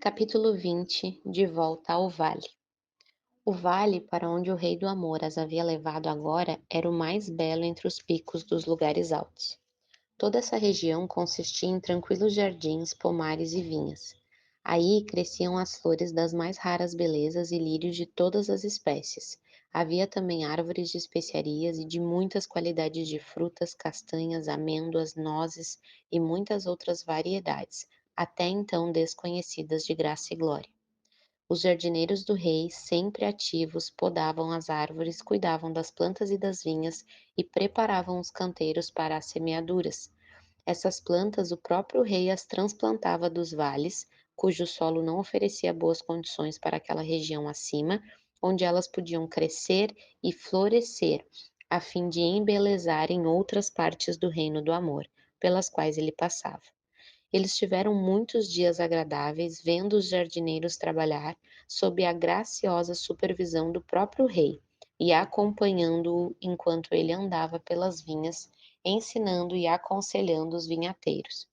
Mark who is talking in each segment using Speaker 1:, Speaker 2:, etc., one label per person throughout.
Speaker 1: Capítulo 20. De volta ao vale. O vale para onde o rei do amor as havia levado agora era o mais belo entre os picos dos lugares altos. Toda essa região consistia em tranquilos jardins, pomares e vinhas. Aí cresciam as flores das mais raras belezas e lírios de todas as espécies. Havia também árvores de especiarias e de muitas qualidades de frutas, castanhas, amêndoas, nozes e muitas outras variedades, até então desconhecidas de graça e glória. Os jardineiros do rei, sempre ativos, podavam as árvores, cuidavam das plantas e das vinhas e preparavam os canteiros para as semeaduras. Essas plantas o próprio rei as transplantava dos vales, cujo solo não oferecia boas condições para aquela região acima, onde elas podiam crescer e florescer, a fim de embelezarem outras partes do reino do amor, pelas quais ele passava. Eles tiveram muitos dias agradáveis vendo os jardineiros trabalhar sob a graciosa supervisão do próprio rei e acompanhando-o enquanto ele andava pelas vinhas, ensinando e aconselhando os vinhateiros.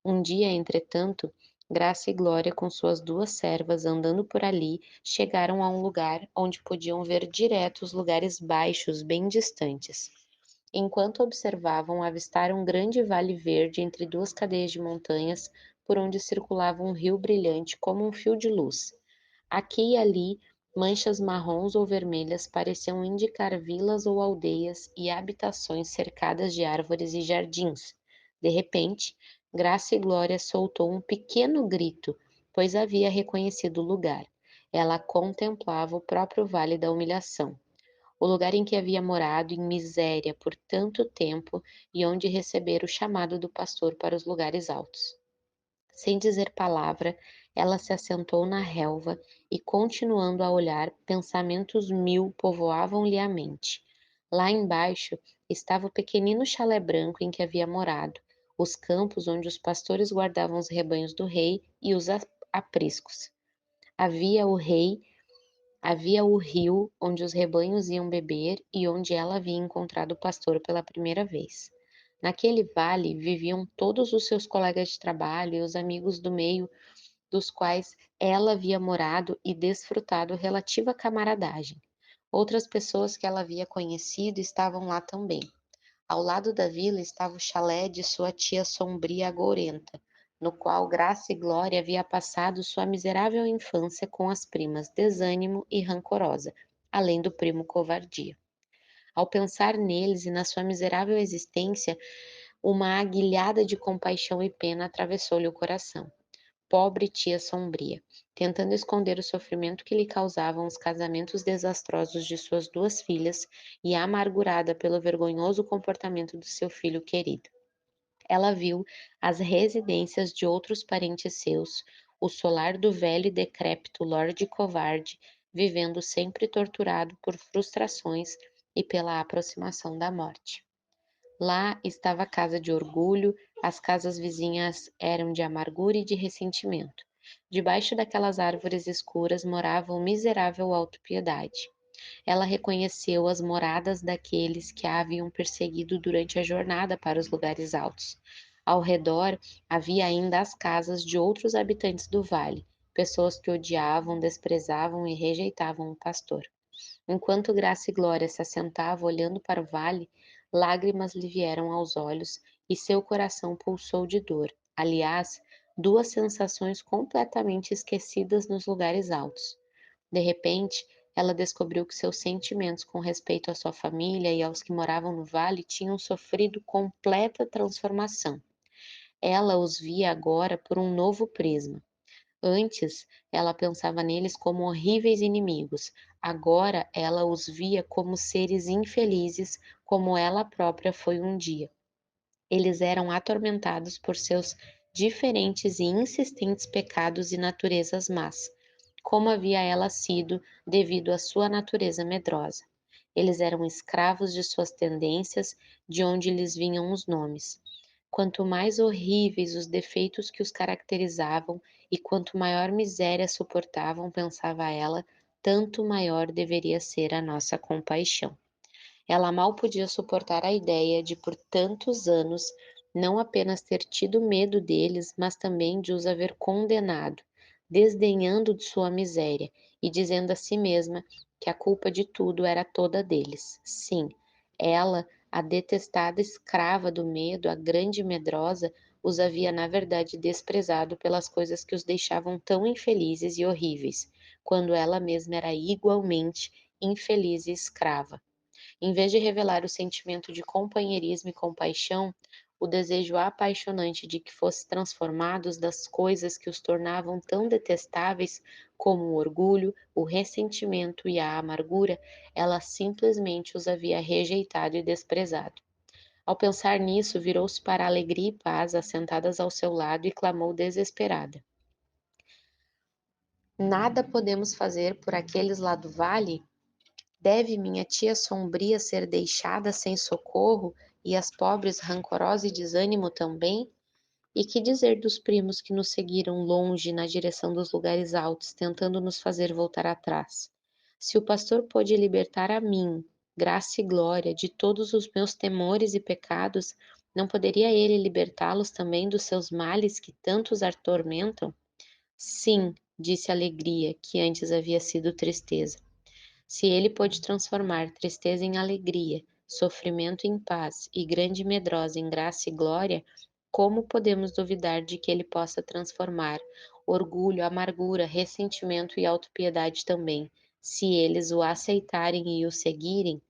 Speaker 1: Um dia, entretanto, Graça e Glória, com suas duas servas, andando por ali, chegaram a um lugar onde podiam ver direto os lugares baixos bem distantes. Enquanto observavam, avistaram um grande vale verde entre duas cadeias de montanhas, por onde circulava um rio brilhante como um fio de luz. Aqui e ali, manchas marrons ou vermelhas pareciam indicar vilas ou aldeias e habitações cercadas de árvores e jardins. De repente, Graça e Glória soltou um pequeno grito, pois havia reconhecido o lugar. Ela contemplava o próprio Vale da Humilhação, o lugar em que havia morado em miséria por tanto tempo e onde recebera o chamado do pastor para os lugares altos. Sem dizer palavra, ela se assentou na relva e, continuando a olhar, pensamentos mil povoavam-lhe a mente. Lá embaixo estava o pequenino chalé branco em que havia morado, os campos onde os pastores guardavam os rebanhos do rei e os apriscos. Havia o rei Havia o rio onde os rebanhos iam beber e onde ela havia encontrado o pastor pela primeira vez. Naquele vale viviam todos os seus colegas de trabalho e os amigos do meio dos quais ela havia morado e desfrutado relativa camaradagem. Outras pessoas que ela havia conhecido estavam lá também. Ao lado da vila estava o chalé de sua tia sombria agourenta, no qual Graça e Glória havia passado sua miserável infância com as primas Desânimo e Rancorosa, além do primo Covardia. Ao pensar neles e na sua miserável existência, uma aguilhada de compaixão e pena atravessou-lhe o coração. Pobre tia sombria, tentando esconder o sofrimento que lhe causavam os casamentos desastrosos de suas duas filhas e amargurada pelo vergonhoso comportamento do seu filho querido. Ela viu as residências de outros parentes seus, o solar do velho e decrépito Lorde Covarde, vivendo sempre torturado por frustrações e pela aproximação da morte. Lá estava a casa de orgulho, as casas vizinhas eram de amargura e de ressentimento. Debaixo daquelas árvores escuras morava o miserável autopiedade. Ela reconheceu as moradas daqueles que a haviam perseguido durante a jornada para os lugares altos. Ao redor havia ainda as casas de outros habitantes do vale, pessoas que odiavam, desprezavam e rejeitavam o pastor. Enquanto Graça e Glória se assentava olhando para o vale, lágrimas lhe vieram aos olhos e seu coração pulsou de dor. Aliás, duas sensações completamente esquecidas nos lugares altos. De repente, ela descobriu que seus sentimentos com respeito à sua família e aos que moravam no vale tinham sofrido completa transformação. Ela os via agora por um novo prisma. Antes, ela pensava neles como horríveis inimigos. Agora, ela os via como seres infelizes, como ela própria foi um dia. Eles eram atormentados por seus diferentes e insistentes pecados e naturezas más, como havia ela sido devido à sua natureza medrosa. Eles eram escravos de suas tendências, de onde lhes vinham os nomes. Quanto mais horríveis os defeitos que os caracterizavam e quanto maior miséria suportavam, pensava ela, tanto maior deveria ser a nossa compaixão. Ela mal podia suportar a ideia de, por tantos anos, não apenas ter tido medo deles, mas também de os haver condenado, desdenhando de sua miséria e dizendo a si mesma que a culpa de tudo era toda deles. Sim, ela, a detestada escrava do medo, a grande medrosa, os havia na verdade desprezado pelas coisas que os deixavam tão infelizes e horríveis, quando ela mesma era igualmente infeliz e escrava. Em vez de revelar o sentimento de companheirismo e compaixão, o desejo apaixonante de que fossem transformados das coisas que os tornavam tão detestáveis, como o orgulho, o ressentimento e a amargura, ela simplesmente os havia rejeitado e desprezado. Ao pensar nisso, virou-se para a alegria e paz assentadas ao seu lado e clamou desesperada: Nada podemos fazer por aqueles lá do vale? Deve minha tia sombria ser deixada sem socorro e as pobres rancorosa e desânimo também? E que dizer dos primos que nos seguiram longe na direção dos lugares altos, tentando nos fazer voltar atrás? Se o pastor pôde libertar a mim, graça e glória, de todos os meus temores e pecados, não poderia ele libertá-los também dos seus males que tantos atormentam? Sim, disse a alegria, que antes havia sido tristeza. Se ele pôde transformar tristeza em alegria, sofrimento em paz e grande medrosa em graça e glória, como podemos duvidar de que ele possa transformar orgulho, amargura, ressentimento e autopiedade também, se eles o aceitarem e o seguirem?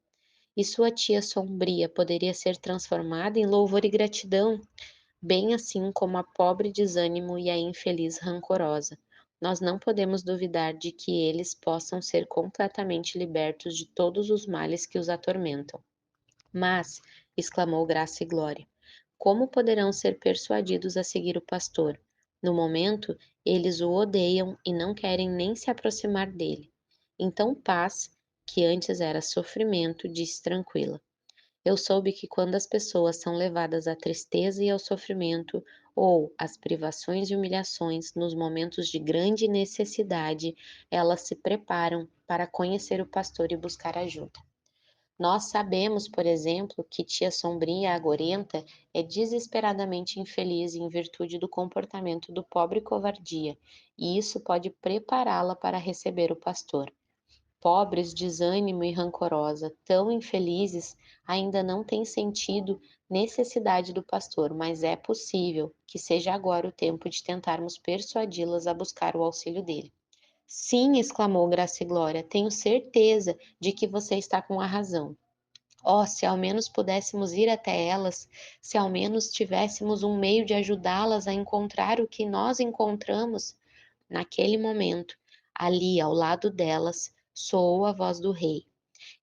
Speaker 1: E sua tia sombria poderia ser transformada em louvor e gratidão, bem assim como a pobre desânimo e a infeliz rancorosa. Nós não podemos duvidar de que eles possam ser completamente libertos de todos os males que os atormentam. Mas, exclamou Graça e Glória, como poderão ser persuadidos a seguir o pastor? No momento, eles o odeiam e não querem nem se aproximar dele. Então, paz, que antes era sofrimento, disse tranquila. Eu soube que quando as pessoas são levadas à tristeza e ao sofrimento, ou às privações e humilhações nos momentos de grande necessidade, elas se preparam para conhecer o pastor e buscar ajuda. Nós sabemos, por exemplo, que tia Sombrinha Agorenta é desesperadamente infeliz em virtude do comportamento do pobre covardia, e isso pode prepará-la para receber o pastor. Pobres, desânimo e rancorosa, tão infelizes, ainda não têm sentido necessidade do pastor, mas é possível que seja agora o tempo de tentarmos persuadi-las a buscar o auxílio dele. Sim, exclamou Graça e Glória, tenho certeza de que você está com a razão. Oh, se ao menos pudéssemos ir até elas, se ao menos tivéssemos um meio de ajudá-las a encontrar o que nós encontramos. Naquele momento, ali ao lado delas, soou a voz do rei.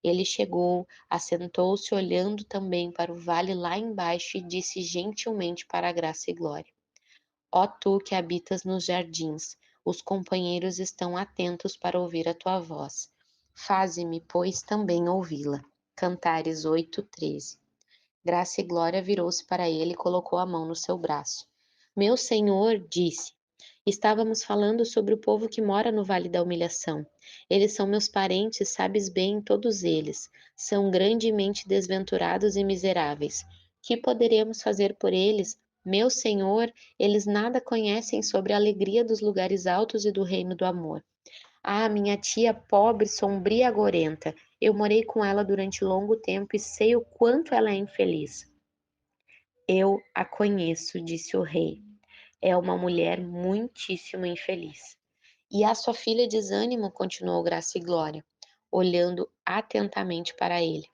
Speaker 1: Ele chegou, assentou-se olhando também para o vale lá embaixo e disse gentilmente para a Graça e Glória: Ó tu que habitas nos jardins, os companheiros estão atentos para ouvir a tua voz. Faze-me, pois, também ouvi-la. Cantares 8:13. Graça e Glória virou-se para ele e colocou a mão no seu braço. Meu senhor, disse, estávamos falando sobre o povo que mora no Vale da Humilhação. Eles são meus parentes, sabes bem, todos eles. São grandemente desventurados e miseráveis. Que poderemos fazer por eles? Meu senhor, eles nada conhecem sobre a alegria dos lugares altos e do reino do amor. Ah, minha tia pobre, sombria e agorenta. Eu morei com ela durante longo tempo e sei o quanto ela é infeliz. Eu a conheço, disse o rei. É uma mulher muitíssimo infeliz. E a sua filha desânimo, continuou Graça e Glória, olhando atentamente para ele.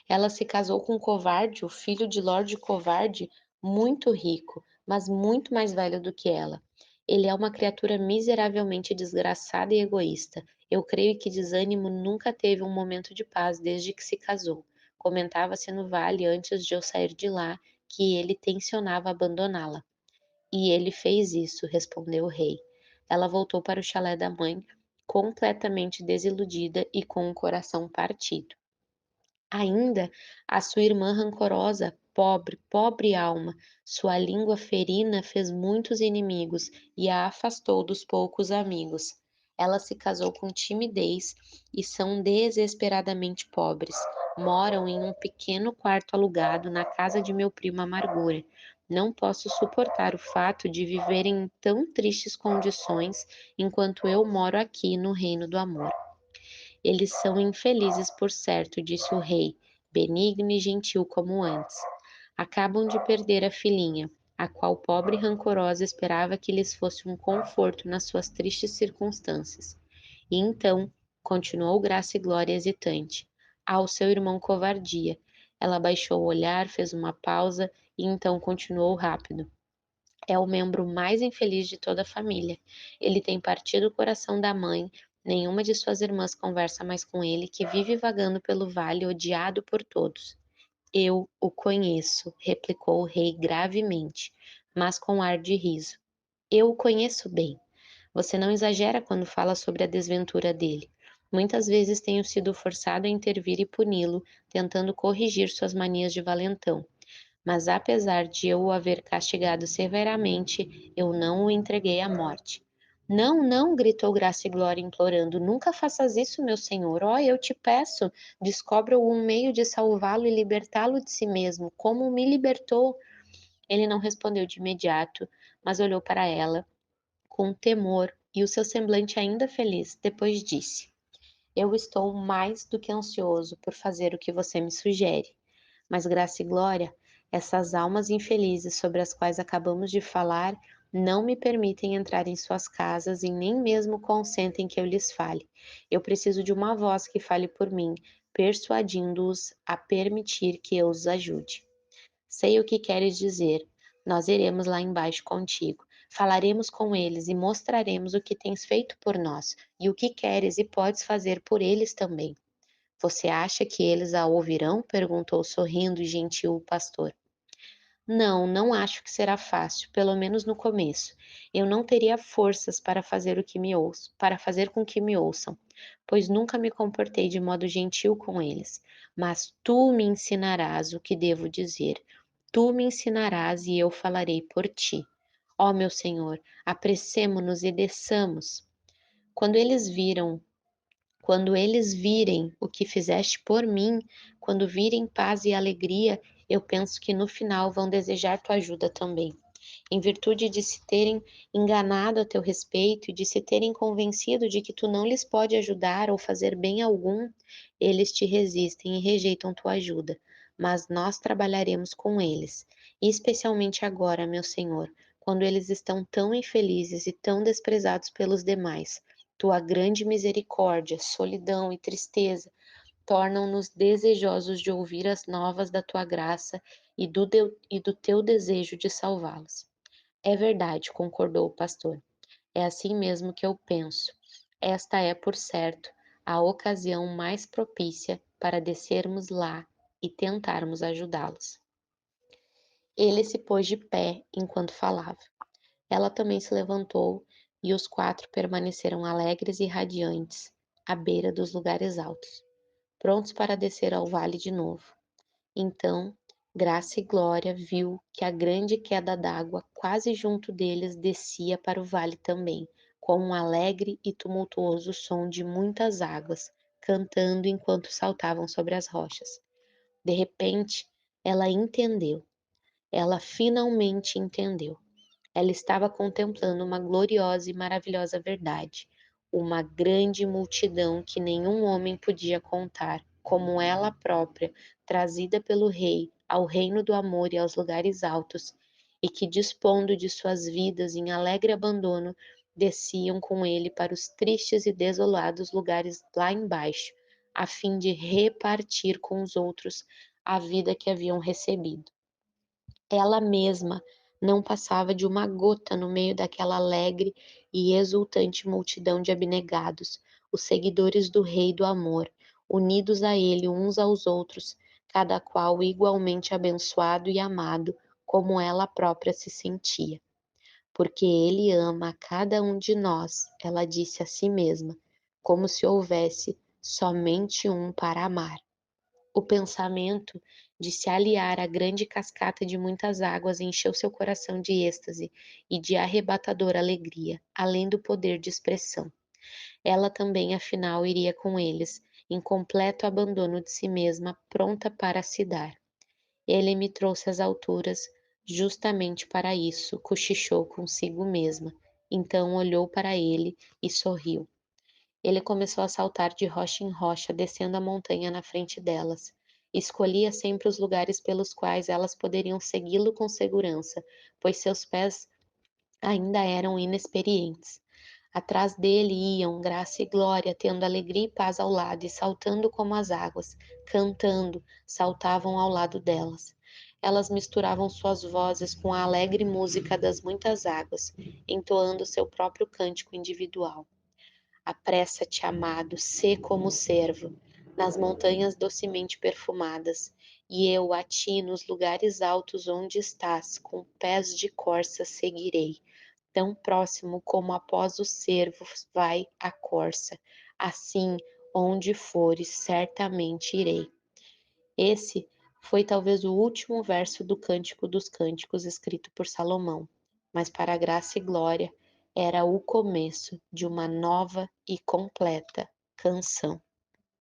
Speaker 1: Ela se casou com um covarde, o filho de Lord Covarde, muito rico, mas muito mais velho do que ela. Ele é uma criatura miseravelmente desgraçada e egoísta. Eu creio que Desânimo nunca teve um momento de paz desde que se casou. Comentava-se no vale antes de eu sair de lá que ele tencionava abandoná-la. E ele fez isso, respondeu o rei. Ela voltou para o chalé da mãe, completamente desiludida e com o coração partido. Ainda a sua irmã rancorosa, pobre, pobre alma, sua língua ferina fez muitos inimigos e a afastou dos poucos amigos. Ela se casou com timidez e são desesperadamente pobres. Moram em um pequeno quarto alugado na casa de meu primo Amargura. Não posso suportar o fato de viverem em tão tristes condições enquanto eu moro aqui no reino do amor. Eles são infelizes, por certo, disse o rei, benigno e gentil como antes. Acabam de perder a filhinha, a qual pobre e rancorosa esperava que lhes fosse um conforto nas suas tristes circunstâncias. E então, continuou Graça e Glória hesitante, ao seu irmão covardia. Ela baixou o olhar, fez uma pausa e então continuou rápido. É o membro mais infeliz de toda a família. Ele tem partido o coração da mãe, nenhuma de suas irmãs conversa mais com ele, que vive vagando pelo vale, odiado por todos. Eu o conheço, replicou o rei gravemente, mas com ar de riso. Eu o conheço bem. Você não exagera quando fala sobre a desventura dele. Muitas vezes tenho sido forçado a intervir e puni-lo, tentando corrigir suas manias de valentão. Mas apesar de eu o haver castigado severamente, eu não o entreguei à morte. Não, não, gritou Graça e Glória implorando, nunca faças isso, meu senhor. Oh, eu te peço, descobre algum meio de salvá-lo e libertá-lo de si mesmo, como me libertou. Ele não respondeu de imediato, mas olhou para ela com temor e o seu semblante ainda feliz. Depois disse: Eu estou mais do que ansioso por fazer o que você me sugere. Mas Graça e Glória, essas almas infelizes sobre as quais acabamos de falar, não me permitem entrar em suas casas e nem mesmo consentem que eu lhes fale. Eu preciso de uma voz que fale por mim, persuadindo-os a permitir que eu os ajude. Sei o que queres dizer. Nós iremos lá embaixo contigo. Falaremos com eles e mostraremos o que tens feito por nós e o que queres e podes fazer por eles também. Você acha que eles a ouvirão? Perguntou sorrindo e gentil o pastor. Não, não acho que será fácil, pelo menos no começo. Eu não teria forças para fazer o que me ouço, para fazer com que me ouçam, pois nunca me comportei de modo gentil com eles. Mas tu me ensinarás o que devo dizer. Tu me ensinarás e eu falarei por ti. Ó meu Senhor, apressemo-nos e desçamos. Quando eles viram quando eles virem o que fizeste por mim, quando virem paz e alegria, eu penso que no final vão desejar tua ajuda também. Em virtude de se terem enganado a teu respeito e de se terem convencido de que tu não lhes pode ajudar ou fazer bem algum, eles te resistem e rejeitam tua ajuda. Mas nós trabalharemos com eles, e especialmente agora, meu Senhor, quando eles estão tão infelizes e tão desprezados pelos demais. Tua grande misericórdia, solidão e tristeza tornam-nos desejosos de ouvir as novas da tua graça e do teu desejo de salvá-los. É verdade, concordou o pastor. É assim mesmo que eu penso. Esta é, por certo, a ocasião mais propícia para descermos lá e tentarmos ajudá-los. Ele se pôs de pé enquanto falava. Ela também se levantou e os quatro permaneceram alegres e radiantes, à beira dos lugares altos, prontos para descer ao vale de novo. Então, Graça e Glória viu que a grande queda d'água quase junto deles descia para o vale também, com um alegre e tumultuoso som de muitas águas, cantando enquanto saltavam sobre as rochas. De repente, ela entendeu. Ela finalmente entendeu. Ela estava contemplando uma gloriosa e maravilhosa verdade, uma grande multidão que nenhum homem podia contar, como ela própria, trazida pelo Rei ao reino do amor e aos lugares altos, e que, dispondo de suas vidas em alegre abandono, desciam com ele para os tristes e desolados lugares lá embaixo, a fim de repartir com os outros a vida que haviam recebido. Ela mesma não passava de uma gota no meio daquela alegre e exultante multidão de abnegados, os seguidores do Rei do Amor, unidos a ele uns aos outros, cada qual igualmente abençoado e amado, como ela própria se sentia. Porque ele ama a cada um de nós, ela disse a si mesma, como se houvesse somente um para amar. O pensamento de se aliar à grande cascata de muitas águas encheu seu coração de êxtase e de arrebatadora alegria, além do poder de expressão. Ela também, afinal, iria com eles, em completo abandono de si mesma, pronta para se dar. Ele me trouxe às alturas, Justamente para isso, cochichou consigo mesma. Então olhou para ele e sorriu. Ele começou a saltar de rocha em rocha, descendo a montanha na frente delas. Escolhia sempre os lugares pelos quais elas poderiam segui-lo com segurança, pois seus pés ainda eram inexperientes. Atrás dele iam Graça e Glória, tendo alegria e paz ao lado, e saltando como as águas, cantando, saltavam ao lado delas. Elas misturavam suas vozes com a alegre música das muitas águas, entoando seu próprio cântico individual. Apressa-te, amado, sê como o cervo, nas montanhas docemente perfumadas, e eu a ti nos lugares altos onde estás, com pés de corça seguirei, tão próximo como após o cervo vai a corça, assim, onde fores, certamente irei. Esse foi talvez o último verso do Cântico dos Cânticos escrito por Salomão, mas para a graça e glória era o começo de uma nova e completa canção.